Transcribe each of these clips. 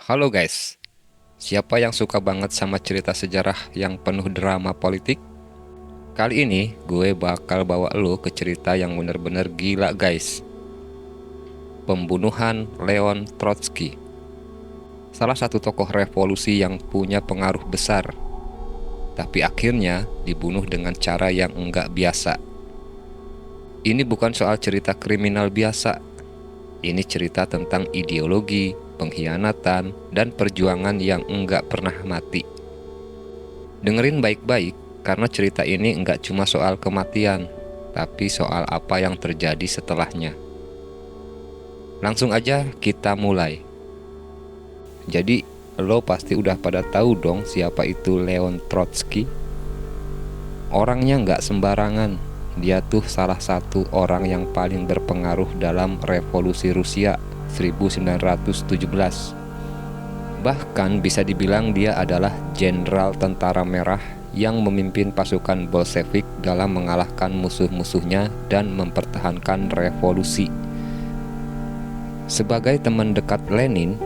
Halo guys, siapa yang suka banget sama cerita sejarah yang penuh drama politik? Kali ini gue bakal bawa lo ke cerita yang bener-bener gila guys. Pembunuhan Leon Trotsky, salah satu tokoh revolusi yang punya pengaruh besar, tapi akhirnya dibunuh dengan cara yang enggak biasa. Ini bukan soal cerita kriminal biasa, ini cerita tentang ideologi, pengkhianatan, dan perjuangan yang enggak pernah mati. Dengerin baik-baik, karena cerita ini enggak cuma soal kematian, tapi soal apa yang terjadi setelahnya. Langsung aja kita mulai. Jadi, lo pasti udah pada tahu dong siapa itu Leon Trotsky? Orangnya enggak sembarangan. Dia tuh salah satu orang yang paling berpengaruh dalam revolusi Rusia 1917. Bahkan bisa dibilang dia adalah jenderal tentara merah yang memimpin pasukan Bolshevik dalam mengalahkan musuh-musuhnya dan mempertahankan revolusi. Sebagai teman dekat Lenin,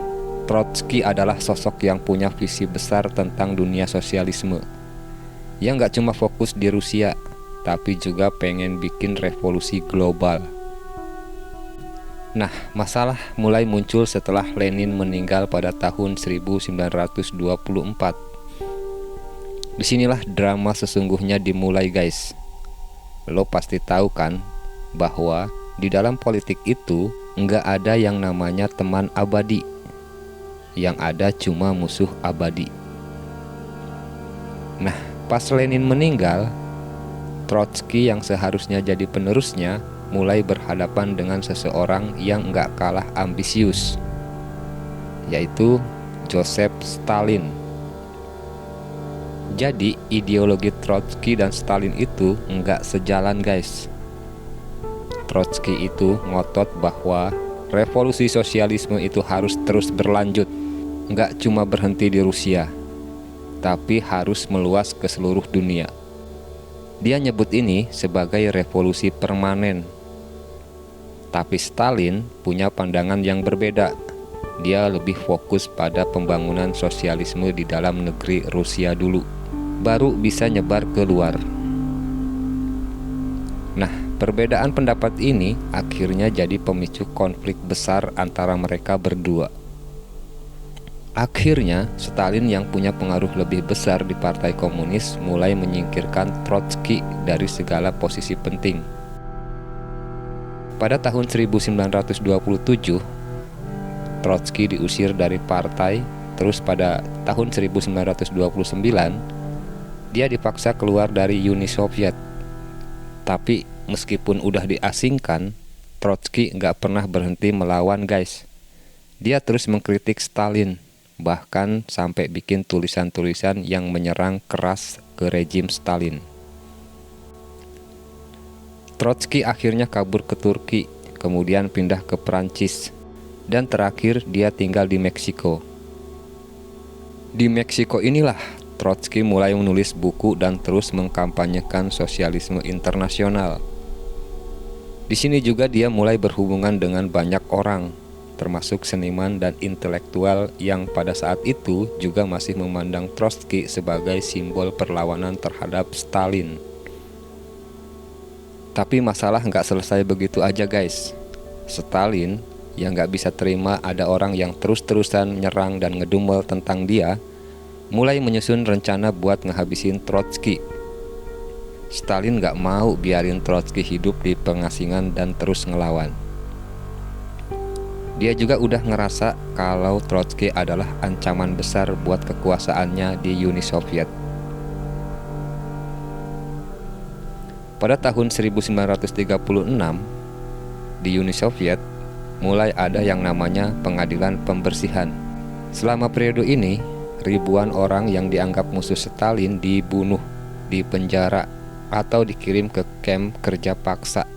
Trotsky adalah sosok yang punya visi besar tentang dunia sosialisme, yang gak cuma fokus di Rusia, tapi juga pengen bikin revolusi global. Nah, masalah mulai muncul setelah Lenin meninggal pada tahun 1924. Disinilah drama sesungguhnya dimulai guys. Lo pasti tahu kan bahwa di dalam politik itu nggak ada yang namanya teman abadi. Yang ada cuma musuh abadi. Nah, pas Lenin meninggal, Trotsky yang seharusnya jadi penerusnya mulai berhadapan dengan seseorang yang nggak kalah ambisius, yaitu Joseph Stalin. Jadi ideologi Trotsky dan Stalin itu nggak sejalan guys. Trotsky itu ngotot bahwa revolusi sosialisme itu harus terus berlanjut, nggak cuma berhenti di Rusia, tapi harus meluas ke seluruh dunia. Dia nyebut ini sebagai revolusi permanen. Tapi Stalin punya pandangan yang berbeda. Dia lebih fokus pada pembangunan sosialisme di dalam negeri Rusia dulu, baru bisa nyebar ke luar. Nah, perbedaan pendapat ini akhirnya jadi pemicu konflik besar antara mereka berdua. Akhirnya, Stalin yang punya pengaruh lebih besar di Partai Komunis mulai menyingkirkan Trotsky dari segala posisi penting. Pada tahun 1927, Trotsky diusir dari partai, terus pada tahun 1929, dia dipaksa keluar dari Uni Soviet. Tapi meskipun udah diasingkan, Trotsky nggak pernah berhenti melawan guys. Dia terus mengkritik Stalin, bahkan sampai bikin tulisan-tulisan yang menyerang keras ke rejim Stalin. Trotsky akhirnya kabur ke Turki, kemudian pindah ke Prancis, dan terakhir dia tinggal di Meksiko. Di Meksiko inilah Trotsky mulai menulis buku dan terus mengkampanyekan sosialisme internasional. Di sini juga dia mulai berhubungan dengan banyak orang, termasuk seniman dan intelektual yang pada saat itu juga masih memandang Trotsky sebagai simbol perlawanan terhadap Stalin. Tapi masalah nggak selesai begitu aja guys. Stalin yang nggak bisa terima ada orang yang terus-terusan nyerang dan ngedumel tentang dia, mulai menyusun rencana buat ngehabisin Trotsky. Stalin nggak mau biarin Trotsky hidup di pengasingan dan terus ngelawan. Dia juga udah ngerasa kalau Trotsky adalah ancaman besar buat kekuasaannya di Uni Soviet. Pada tahun 1936, di Uni Soviet mulai ada yang namanya pengadilan pembersihan. Selama periode ini, ribuan orang yang dianggap musuh Stalin dibunuh, dipenjara, atau dikirim ke kamp kerja paksa.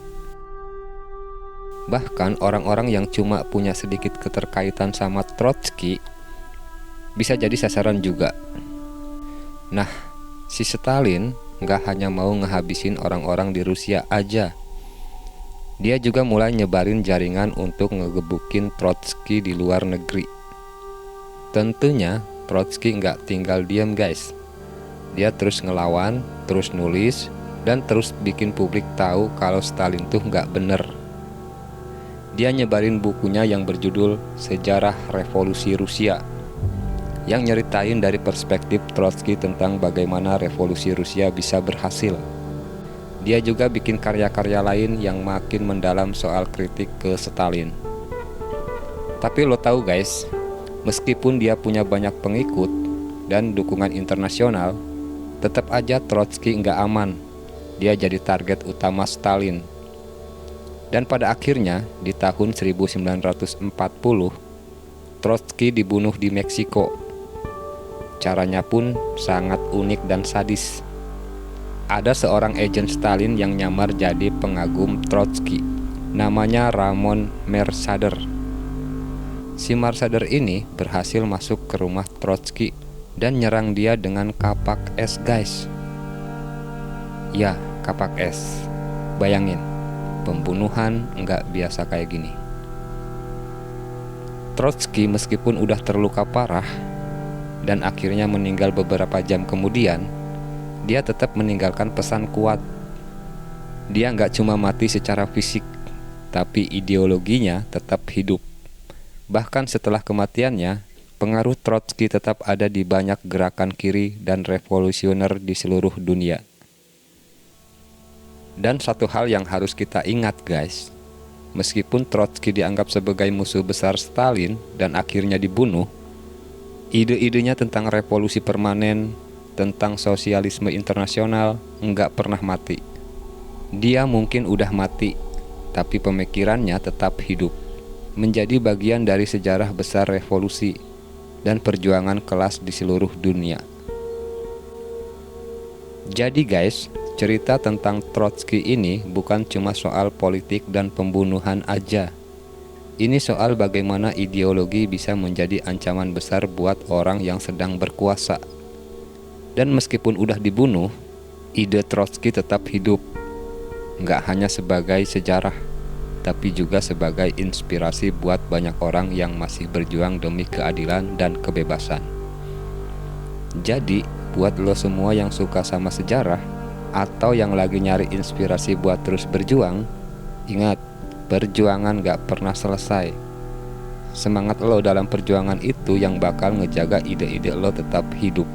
Bahkan orang-orang yang cuma punya sedikit keterkaitan sama Trotsky bisa jadi sasaran juga. Nah, si Stalin nggak hanya mau ngehabisin orang-orang di Rusia aja. Dia juga mulai nyebarin jaringan untuk ngegebukin Trotsky di luar negeri. Tentunya Trotsky nggak tinggal diam guys. Dia terus ngelawan, terus nulis, dan terus bikin publik tahu kalau Stalin tuh nggak bener. Dia nyebarin bukunya yang berjudul Sejarah Revolusi Rusia, yang nyeritain dari perspektif Trotsky tentang bagaimana revolusi Rusia bisa berhasil. Dia juga bikin karya-karya lain yang makin mendalam soal kritik ke Stalin. Tapi lo tahu guys, meskipun dia punya banyak pengikut dan dukungan internasional, tetap aja Trotsky nggak aman. Dia jadi target utama Stalin. Dan pada akhirnya di tahun 1940, Trotsky dibunuh di Meksiko. Caranya pun sangat unik dan sadis. Ada seorang agen Stalin yang nyamar jadi pengagum Trotsky, namanya Ramon Mercader. Si Mercader ini berhasil masuk ke rumah Trotsky dan nyerang dia dengan kapak es guys. Ya, kapak es. Bayangin, pembunuhan nggak biasa kayak gini. Trotsky meskipun udah terluka parah dan akhirnya meninggal beberapa jam kemudian, dia tetap meninggalkan pesan kuat. Dia nggak cuma mati secara fisik, tapi ideologinya tetap hidup. Bahkan setelah kematiannya, pengaruh Trotsky tetap ada di banyak gerakan kiri dan revolusioner di seluruh dunia. Dan satu hal yang harus kita ingat guys, meskipun Trotsky dianggap sebagai musuh besar Stalin dan akhirnya dibunuh, ide-idenya tentang revolusi permanen, tentang sosialisme internasional nggak pernah mati. Dia mungkin udah mati, tapi pemikirannya tetap hidup, menjadi bagian dari sejarah besar revolusi dan perjuangan kelas di seluruh dunia. Jadi guys, cerita tentang Trotsky ini bukan cuma soal politik dan pembunuhan aja. Ini soal bagaimana ideologi bisa menjadi ancaman besar buat orang yang sedang berkuasa. Dan meskipun udah dibunuh, ide Trotsky tetap hidup. Nggak hanya sebagai sejarah, tapi juga sebagai inspirasi buat banyak orang yang masih berjuang demi keadilan dan kebebasan. Jadi, buat lo semua yang suka sama sejarah, atau yang lagi nyari inspirasi buat terus berjuang, ingat, perjuangan gak pernah selesai. Semangat lo dalam perjuangan itu yang bakal ngejaga ide-ide lo tetap hidup.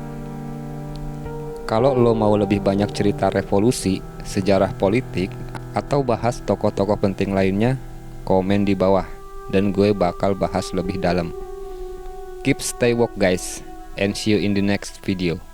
Kalau lo mau lebih banyak cerita revolusi, sejarah politik, atau bahas tokoh-tokoh penting lainnya, komen di bawah, dan gue bakal bahas lebih dalam. Keep stay woke guys, and see you in the next video.